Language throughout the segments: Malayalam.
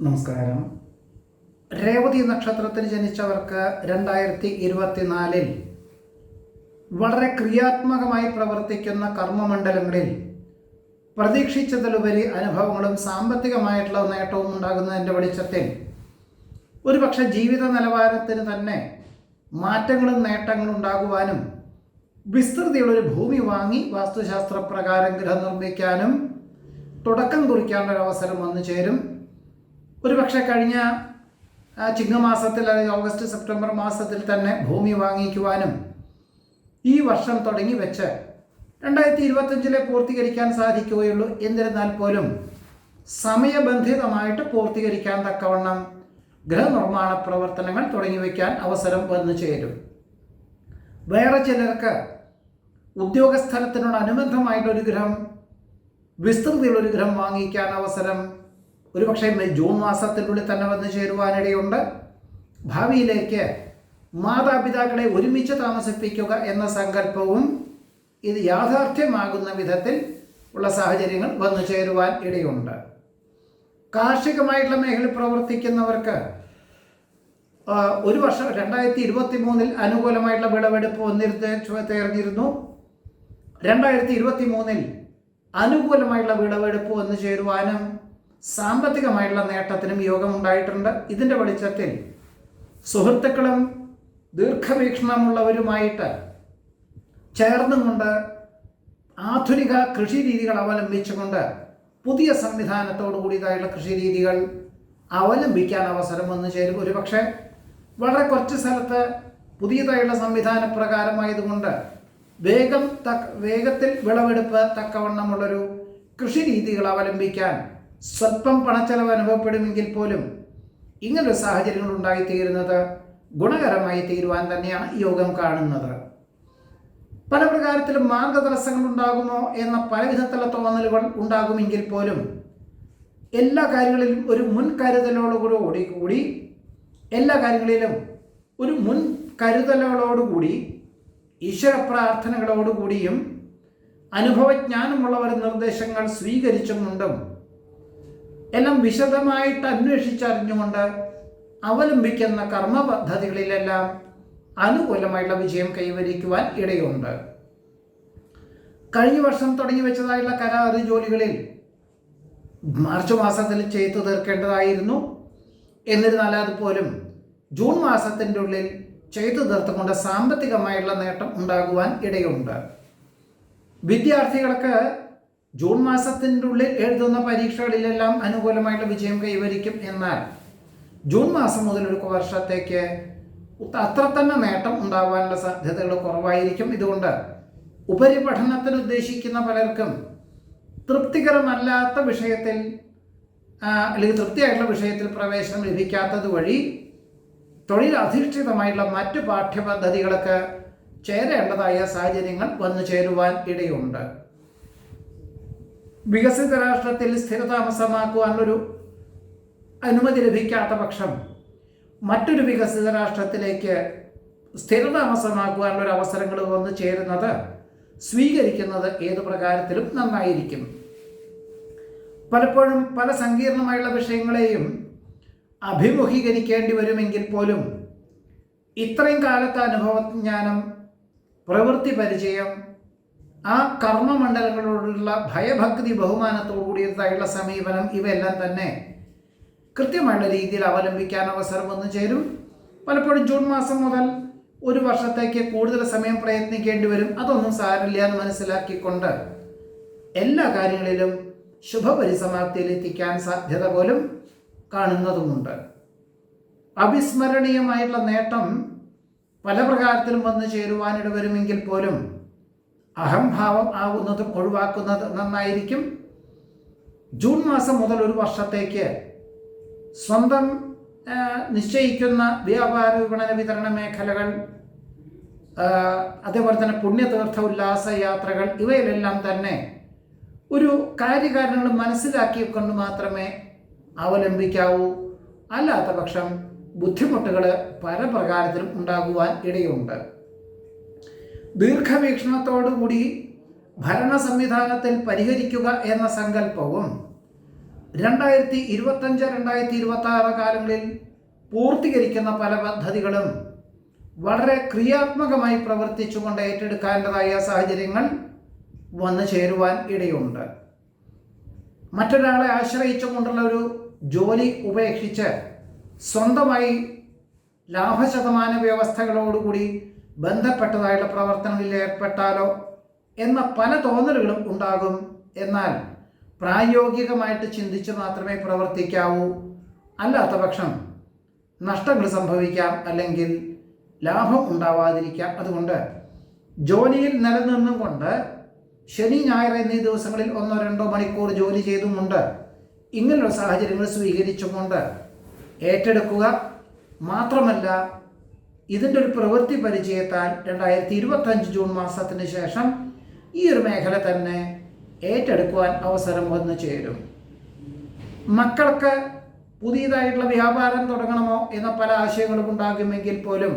നമസ്കാരം. രേവതി നക്ഷത്രത്തിൽ ജനിച്ചവർക്ക് 2024 വളരെ ക്രിയാത്മകമായി പ്രവർത്തിക്കുന്ന കർമ്മമണ്ഡലങ്ങളിൽ പ്രതീക്ഷിച്ചതിലുപരി അനുഭവങ്ങളും സാമ്പത്തികമായിട്ടുള്ള നേട്ടവും ഉണ്ടാകുന്നതിൻ്റെ വെളിച്ചത്തിൽ ഒരുപക്ഷെ ജീവിത നിലവാരത്തിന് തന്നെ മാറ്റങ്ങളും നേട്ടങ്ങളും ഉണ്ടാകുവാനും വിസ്തൃതിയുള്ളൊരു ഭൂമി വാങ്ങി വാസ്തുശാസ്ത്രപ്രകാരം ഗൃഹം നിർമ്മിക്കാനും തുടക്കം കുറിക്കാനുള്ളൊരവസരം വന്നു ചേരും. ഒരുപക്ഷെ കഴിഞ്ഞ ചിങ്ങമാസത്തിൽ അല്ലെങ്കിൽ ഓഗസ്റ്റ് സെപ്റ്റംബർ മാസത്തിൽ തന്നെ ഭൂമി വാങ്ങിക്കുവാനും ഈ വർഷം തുടങ്ങി വെച്ച് 2025 പൂർത്തീകരിക്കാൻ സാധിക്കുകയുള്ളൂ. എന്നിരുന്നാൽ പോലും സമയബന്ധിതമായിട്ട് പൂർത്തീകരിക്കാൻ തക്കവണ്ണം ഗൃഹനിർമ്മാണ പ്രവർത്തനങ്ങൾ തുടങ്ങി വയ്ക്കാൻ അവസരം വന്നു ചേരും. വേറെ ചിലർക്ക് ഉദ്യോഗസ്ഥലത്തിനോട് അനുബന്ധമായിട്ടൊരു ഗൃഹം, വിസ്തൃതിയുള്ളൊരു ഗൃഹം വാങ്ങിക്കാൻ അവസരം ഒരുപക്ഷെ ജൂൺ മാസത്തിനുള്ളിൽ തന്നെ വന്നു ചേരുവാനിടയുണ്ട്. ഭാവിയിലേക്ക് മാതാപിതാക്കളെ ഒരുമിച്ച് താമസിപ്പിക്കുക എന്ന സങ്കല്പവും ഇത് യാഥാർത്ഥ്യമാകുന്ന വിധത്തിൽ ഉള്ള സാഹചര്യങ്ങൾ വന്നു ചേരുവാൻ ഇടയുണ്ട്. കാർഷികമായിട്ടുള്ള മേഖലയിൽ പ്രവർത്തിക്കുന്നവർക്ക് ഒരു വർഷം 2023 അനുകൂലമായിട്ടുള്ള വിളവെടുപ്പ് തീർന്നിരുന്നു. 2023 അനുകൂലമായിട്ടുള്ള വിളവെടുപ്പ് വന്നു ചേരുവാനും സാമ്പത്തികമായിട്ടുള്ള നേട്ടത്തിനും യോഗമുണ്ടായിട്ടുണ്ട്. ഇതിൻ്റെ വെളിച്ചത്തിൽ സുഹൃത്തുക്കളും ദീർഘവീക്ഷണമുള്ളവരുമായിട്ട് ചേർന്നുകൊണ്ട് ആധുനിക കൃഷി രീതികൾ അവലംബിച്ചുകൊണ്ട് പുതിയ സംവിധാനത്തോടു കൂടിയതായുള്ള കൃഷി രീതികൾ അവലംബിക്കാൻ അവസരം വന്നു ചേരും. ഒരുപക്ഷെ വളരെ കുറച്ച് സ്ഥലത്ത് പുതിയതായുള്ള സംവിധാന പ്രകാരമായതുകൊണ്ട് വേഗത്തിൽ വിളവെടുപ്പ് തക്കവണ്ണമുള്ളൊരു കൃഷി രീതികൾ അവലംബിക്കാൻ സ്വല്പം പണച്ചെലവ് അനുഭവപ്പെടുമെങ്കിൽ പോലും ഇങ്ങനൊരു സാഹചര്യങ്ങൾ ഉണ്ടായിത്തീരുന്നത് ഗുണകരമായി തീരുവാൻ തന്നെയാണ് യോഗം കാണുന്നത്. പല പ്രകാരത്തിലും മാർഗതടസ്സങ്ങൾ ഉണ്ടാകുമോ എന്ന പല വിധത്തിലുള്ള തോന്നലുകൾ ഉണ്ടാകുമെങ്കിൽ പോലും എല്ലാ കാര്യങ്ങളിലും ഒരു മുൻകരുതലോടുകൂടി എല്ലാ കാര്യങ്ങളിലും ഒരു മുൻകരുതലോടുകൂടി ഈശ്വര പ്രാർത്ഥനകളോടുകൂടിയും അനുഭവജ്ഞാനമുള്ളവർ നിർദ്ദേശങ്ങൾ സ്വീകരിച്ചുകൊണ്ടും എല്ലാം വിശദമായിട്ട് അന്വേഷിച്ചറിഞ്ഞുകൊണ്ട് അവലംബിക്കുന്ന കർമ്മ പദ്ധതികളിലെല്ലാം അനുകൂലമായിട്ടുള്ള വിജയം കൈവരിക്കുവാൻ ഇടയുണ്ട്. കഴിഞ്ഞ വർഷം തുടങ്ങി വെച്ചതായുള്ള കരാറ് ജോലികളിൽ മാർച്ച് മാസത്തിൽ ചെയ്തു തീർക്കേണ്ടതായിരുന്നു. എന്നിരുന്നാൽ അതുപോലും ജൂൺ മാസത്തിൻ്റെ ഉള്ളിൽ ചെയ്തു തീർത്തുകൊണ്ട് സാമ്പത്തികമായുള്ള നേട്ടം ഉണ്ടാകുവാൻ ഇടയുണ്ട്. വിദ്യാർത്ഥികൾക്ക് ജൂൺ മാസത്തിൻ്റെ ഉള്ളിൽ എഴുതുന്ന പരീക്ഷകളിലെല്ലാം അനുകൂലമായിട്ടുള്ള വിജയം കൈവരിക്കും. എന്നാൽ ജൂൺ മാസം മുതൽ ഒരു വർഷത്തേക്ക് അത്ര തന്നെ നേട്ടം ഉണ്ടാകാനുള്ള സാധ്യതകൾ കുറവായിരിക്കും. ഇതുകൊണ്ട് ഉപരിപഠനത്തിന് ഉദ്ദേശിക്കുന്ന പലർക്കും തൃപ്തികരമല്ലാത്ത വിഷയത്തിൽ അല്ലെങ്കിൽ തൃപ്തിയായിട്ടുള്ള വിഷയത്തിൽ പ്രവേശനം ലഭിക്കാത്തത് വഴി തൊഴിലധിഷ്ഠിതമായിട്ടുള്ള മറ്റു പാഠ്യപദ്ധതികൾക്ക് ചേരേണ്ടതായ സാഹചര്യങ്ങൾ വന്നു ചേരുവാൻ ഇടയുണ്ട്. വികസിത രാഷ്ട്രത്തിൽ സ്ഥിരതാമസമാക്കുവാനൊരു അനുമതി ലഭിക്കാത്ത പക്ഷം മറ്റൊരു വികസിത രാഷ്ട്രത്തിലേക്ക് സ്ഥിരതാമസമാക്കുവാനുള്ള അവസരങ്ങൾ വന്നു ചേരുന്നത് സ്വീകരിക്കുന്നത് ഏതു പ്രകാരത്തിലും നന്നായിരിക്കും. പലപ്പോഴും പല സങ്കീർണമായുള്ള വിഷയങ്ങളെയും അഭിമുഖീകരിക്കേണ്ടി വരുമെങ്കിൽ പോലും ഇത്രയും കാലത്തെ അനുഭവജ്ഞാനം, പ്രവൃത്തി പരിചയം, ആ കർമ്മമണ്ഡലങ്ങളോടുള്ള ഭയഭക്തി, ബഹുമാനത്തോടു കൂടിയതായുള്ള സമീപനം, ഇവയെല്ലാം തന്നെ കൃത്യമായുള്ള രീതിയിൽ അവലംബിക്കാൻ അവസരം വന്നു ചേരും. പലപ്പോഴും ജൂൺ മാസം മുതൽ ഒരു വർഷത്തേക്ക് കൂടുതൽ സമയം പ്രയത്നിക്കേണ്ടി വരും. അതൊന്നും സാരമില്ല എന്ന് മനസ്സിലാക്കിക്കൊണ്ട് എല്ലാ കാര്യങ്ങളിലും ശുഭപരിസമാപ്തിയിലെത്തിക്കാൻ സാധ്യത പോലും കാണുന്നതുമുണ്ട്. അവിസ്മരണീയമായിട്ടുള്ള നേട്ടം പല പ്രകാരത്തിലും വന്നു ചേരുവാനിട വരുമെങ്കിൽ പോലും അഹംഭാവം ആവുന്നതും ഒഴിവാക്കുന്നത് നന്നായിരിക്കും. ജൂൺ മാസം മുതൽ ഒരു വർഷത്തേക്ക് സ്വന്തം നിശ്ചയിക്കുന്ന വ്യാപാര വിപണന വിതരണ മേഖലകൾ, അതേപോലെ തന്നെ പുണ്യതീർത്ഥ ഉല്ലാസ യാത്രകൾ, ഇവയിലെല്ലാം തന്നെ ഒരു കാര്യകാരണങ്ങൾ മനസ്സിലാക്കിക്കൊണ്ട് മാത്രമേ അവലംബിക്കാവൂ. അല്ലാത്ത പക്ഷം ബുദ്ധിമുട്ടുകൾ പല പ്രകാരത്തിലും ഉണ്ടാകുവാൻ ഇടയുണ്ട്. ദീർഘവീക്ഷണത്തോടുകൂടി ഭരണ സംവിധാനത്തിൽ പരിഹരിക്കുക എന്ന സങ്കല്പവും 2025, 2026 കാലങ്ങളിൽ പൂർത്തീകരിക്കുന്ന പല പദ്ധതികളും വളരെ ക്രിയാത്മകമായി പ്രവർത്തിച്ചുകൊണ്ട് ഏറ്റെടുക്കേണ്ടതായ സാഹചര്യങ്ങൾ വന്നു ചേരുവാൻ ഇടയുണ്ട്. മറ്റൊരാളെ ആശ്രയിച്ചുകൊണ്ടുള്ള ഒരു ജോലി ഉപേക്ഷിച്ച് സ്വന്തമായി ലാഭശതമാന വ്യവസ്ഥകളോടുകൂടി ബന്ധപ്പെട്ടതായുള്ള പ്രവർത്തനങ്ങളിൽ ഏർപ്പെട്ടാലോ എന്ന പല തോന്നലുകളും ഉണ്ടാകും. എന്നാൽ പ്രായോഗികമായിട്ട് ചിന്തിച്ച് മാത്രമേ പ്രവർത്തിക്കാവൂ. അല്ലാത്ത പക്ഷം നഷ്ടങ്ങൾ സംഭവിക്കാം, അല്ലെങ്കിൽ ലാഭം ഉണ്ടാവാതിരിക്കാം. അതുകൊണ്ട് ജോലിയിൽ നിലനിന്നും കൊണ്ട് ശനി, ഞായർ എന്നീ ദിവസങ്ങളിൽ 1-2 മണിക്കൂർ ജോലി ചെയ്തുമുണ്ട് ഇങ്ങനെയുള്ള സാഹചര്യങ്ങൾ സ്വീകരിച്ചുകൊണ്ട് ഏറ്റെടുക്കുക. മാത്രമല്ല, ഇതിൻ്റെ ഒരു പ്രവൃത്തി പരിചയത്താൽ 2025 ജൂൺ മാസത്തിന് ശേഷം ഈ ഒരു മേഖല തന്നെ ഏറ്റെടുക്കുവാൻ അവസരം വന്നു ചേരും. മക്കൾക്ക് പുതിയതായിട്ടുള്ള വ്യാപാരം തുടങ്ങണമോ എന്ന പല ആശയങ്ങളും ഉണ്ടാകുമെങ്കിൽ പോലും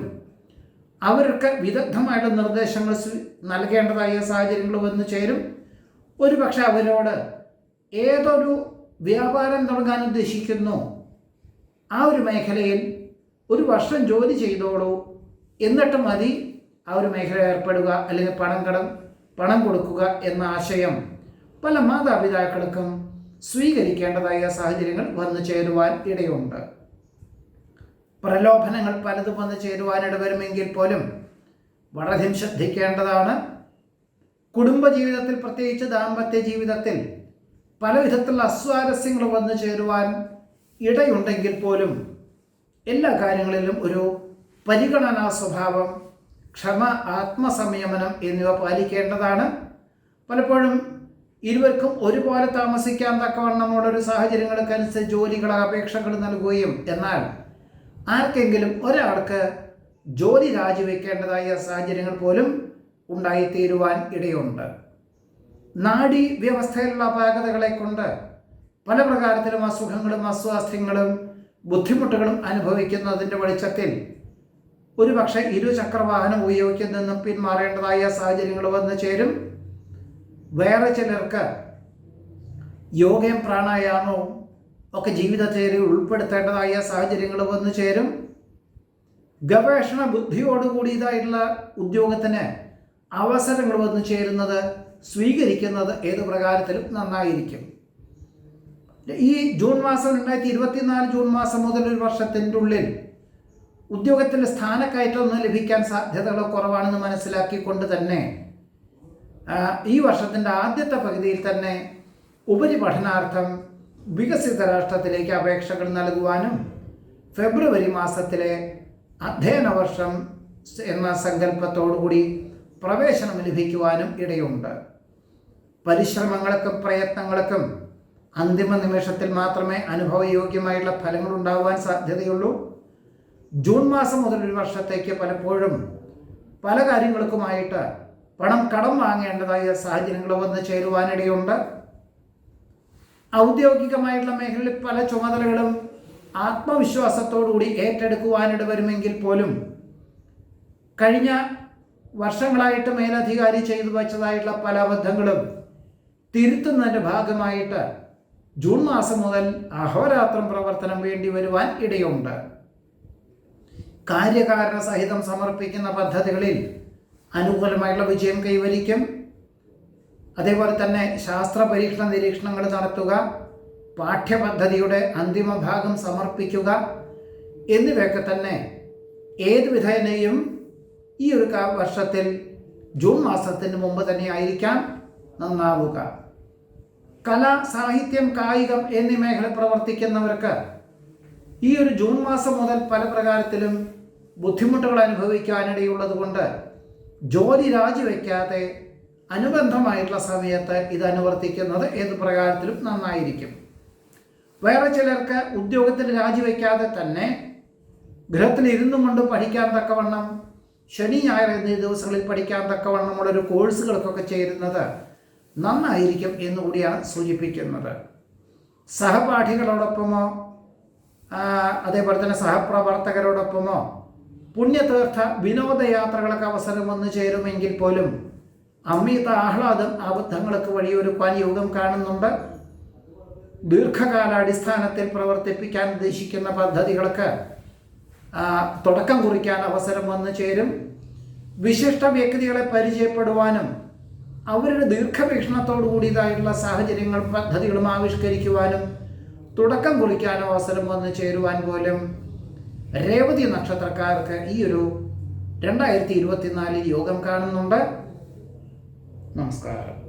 അവർക്ക് വിദഗ്ധമായിട്ടുള്ള നിർദ്ദേശങ്ങൾ നൽകേണ്ടതായ സാഹചര്യങ്ങൾ വന്നു ചേരും. ഒരുപക്ഷെ അവരോട് ഏതൊരു വ്യാപാരം തുടങ്ങാൻ ഉദ്ദേശിക്കുന്നു ആ ഒരു മേഖലയിൽ 1 വർഷം ജോലി ചെയ്തോളൂ, എന്നിട്ട് മതി ആ ഒരു മേഖല ഏർപ്പെടുക, അല്ലെങ്കിൽ പണം കൊടുക്കുക എന്ന ആശയം പല മാതാപിതാക്കൾക്കും സ്വീകരിക്കേണ്ടതായ സാഹചര്യങ്ങൾ വന്നു ചേരുവാൻ ഇടയുണ്ട്. പ്രലോഭനങ്ങൾ പലതും വന്നു ചേരുവാൻ ഇടവരുമെങ്കിൽ പോലും വളരെയധികം ശ്രദ്ധിക്കേണ്ടതാണ്. കുടുംബജീവിതത്തിൽ, പ്രത്യേകിച്ച് ദാമ്പത്യ ജീവിതത്തിൽ പല വിധത്തിലുള്ള അസ്വാരസ്യങ്ങൾ വന്നു ചേരുവാൻ ഇടയുണ്ടെങ്കിൽ പോലും എല്ലാ കാര്യങ്ങളിലും ഒരു പരിഗണനാ സ്വഭാവം, ക്ഷമ, ആത്മസംയമനം എന്നിവ പാലിക്കേണ്ടതാണ്. പലപ്പോഴും ഇരുവർക്കും ഒരുപോലെ താമസിക്കാൻ തക്കവണ്ണമുള്ളൊരു സാഹചര്യങ്ങൾക്കനുസരിച്ച് ജോലികൾ, അപേക്ഷകൾ നൽകുകയും എന്നാൽ ആർക്കെങ്കിലും ഒരാൾക്ക് ജോലി രാജിവെക്കേണ്ടതായ സാഹചര്യങ്ങൾ പോലും ഉണ്ടായിത്തീരുവാൻ ഇടയുണ്ട്. നാഡീ വ്യവസ്ഥയിലുള്ള അപാകതകളെ കൊണ്ട് പല പ്രകാരത്തിലും അസുഖങ്ങളും അസ്വാസ്ഥ്യങ്ങളും ബുദ്ധിമുട്ടുകളും അനുഭവിക്കുന്നതിൻ്റെ വെളിച്ചത്തിൽ ഒരുപക്ഷെ ഇരുചക്രവാഹനം ഉപയോഗിക്കുന്നതിൽ പിന്മാറേണ്ടതായ സാഹചര്യങ്ങൾ വന്നു ചേരും. വേറെ ചിലർക്ക് യോഗയും പ്രാണായാമവും ഒക്കെ ജീവിതത്തിൽ ഉൾപ്പെടുത്തേണ്ടതായ സാഹചര്യങ്ങൾ വന്നു ചേരും. ഗവേഷണ ബുദ്ധിയോടുകൂടിയതായിട്ടുള്ള ഉദ്യോഗത്തിന് അവസരങ്ങൾ വന്നു ചേരുന്നത്, സ്വീകരിക്കുന്നത് ഏത് പ്രകാരത്തിലും നന്നായിരിക്കും. ഈ ജൂൺ മാസം 2024 ജൂൺ മാസം മുതൽ 1 വർഷത്തിൻ്റെ ഉള്ളിൽ ഉദ്യോഗത്തിൻ്റെ സ്ഥാനക്കയറ്റമൊന്നും ലഭിക്കാൻ സാധ്യതകൾ കുറവാണെന്ന് മനസ്സിലാക്കിക്കൊണ്ട് തന്നെ ഈ വർഷത്തിൻ്റെ ആദ്യത്തെ പകുതിയിൽ തന്നെ ഉപരിപഠനാർത്ഥം വികസിത രാഷ്ട്രത്തിലേക്ക് അപേക്ഷകൾ നൽകുവാനും ഫെബ്രുവരി മാസത്തിലെ അധ്യയന വർഷം എന്ന സങ്കല്പത്തോടുകൂടി പ്രവേശനം ലഭിക്കുവാനും ഇടയുണ്ട്. പരിശ്രമങ്ങൾക്കും പ്രയത്നങ്ങൾക്കും അന്തിമ നിമിഷത്തിൽ മാത്രമേ അനുഭവയോഗ്യമായുള്ള ഫലങ്ങൾ ഉണ്ടാകുവാൻ സാധ്യതയുള്ളൂ. ജൂൺ മാസം മുതൽ 1 വർഷത്തേക്ക് പലപ്പോഴും പല കാര്യങ്ങൾക്കുമായിട്ട് പണം കടം വാങ്ങേണ്ടതായ സാഹചര്യങ്ങൾ വന്ന് ചേരുവാനിടയുണ്ട്. ഔദ്യോഗികമായിട്ടുള്ള മേഖലയിൽ പല ചുമതലകളും ആത്മവിശ്വാസത്തോടുകൂടി ഏറ്റെടുക്കുവാനിട വരുമെങ്കിൽ പോലും കഴിഞ്ഞ വർഷങ്ങളായിട്ട് മേലധികാരി ചെയ്തു വച്ചതായിട്ടുള്ള പല അബദ്ധങ്ങളും തിരുത്തുന്നതിൻ്റെ ഭാഗമായിട്ട് ജൂൺ മാസം മുതൽ അഹോരാത്രം പ്രവർത്തനം വേണ്ടി വരുവാൻ ഇടയുണ്ട്. കാര്യകാരണ സഹിതം സമർപ്പിക്കുന്ന പദ്ധതികളിൽ അനുകൂലമായിട്ടുള്ള വിജയം കൈവരിക്കും. അതേപോലെ തന്നെ ശാസ്ത്ര പരീക്ഷണ നിരീക്ഷണങ്ങൾ നടത്തുക, പാഠ്യപദ്ധതിയുടെ അന്തിമ ഭാഗം സമർപ്പിക്കുക എന്നിവയൊക്കെ തന്നെ ഏത് വിധേനയും ഈ ഒരു വർഷത്തിൽ ജൂൺ മാസത്തിന് മുമ്പ് തന്നെ ആയിരിക്കാം നന്നാവുക. കല, സാഹിത്യം, കായികം എന്നീ മേഖല പ്രവർത്തിക്കുന്നവർക്ക് ഈ ഒരു ജൂൺ മാസം മുതൽ പല പ്രകാരത്തിലും ബുദ്ധിമുട്ടുകൾ അനുഭവിക്കാനിടയുള്ളത് കൊണ്ട് ജോലി രാജിവെക്കാതെ അനുബന്ധമായിട്ടുള്ള സമയത്ത് ഇത് അനുവർത്തിക്കുന്നത് ഏത് പ്രകാരത്തിലും നന്നായിരിക്കും. വേറെ ചിലർക്ക് ഉദ്യോഗത്തിൽ രാജിവെക്കാതെ തന്നെ ഗൃഹത്തിൽ ഇരുന്നു കൊണ്ട് പഠിക്കാൻ തക്കവണ്ണം, ശനി ഞായർ എന്നീ ദിവസങ്ങളിൽ പഠിക്കാൻ തക്കവണ്ണമുള്ളൊരു കോഴ്സുകൾക്കൊക്കെ ചേരുന്നത് നന്നായിരിക്കും എന്നുകൂടിയാണ് സൂചിപ്പിക്കുന്നത്. സഹപാഠികളോടൊപ്പമോ അതേപോലെ തന്നെ സഹപ്രവർത്തകരോടൊപ്പമോ പുണ്യതീർത്ഥ വിനോദയാത്രകളൊക്കെ അവസരം വന്നു ചേരുമെങ്കിൽ പോലും അമിത ആഹ്ലാദം അബദ്ധങ്ങൾക്ക് വഴിയൊരുക്കാൻ യോഗം കാണുന്നുണ്ട്. ദീർഘകാലാടിസ്ഥാനത്തിൽ പ്രവർത്തിപ്പിക്കാൻ ഉദ്ദേശിക്കുന്ന പദ്ധതികൾക്ക് തുടക്കം കുറിക്കാൻ അവസരം വന്നു ചേരും. വിശിഷ്ട വ്യക്തികളെ പരിചയപ്പെടുവാനും അവരുടെ ദീർഘവീക്ഷണത്തോടു കൂടിയതായിട്ടുള്ള സാഹചര്യങ്ങൾ പദ്ധതികളും ആവിഷ്കരിക്കുവാനും തുടക്കം കുറിക്കാനും അവസരം വന്നു ചേരുവാൻ പോലും രേവതി നക്ഷത്രക്കാർക്ക് ഈ ഒരു 2024 യോഗം കാണുന്നുണ്ട്. നമസ്കാരം.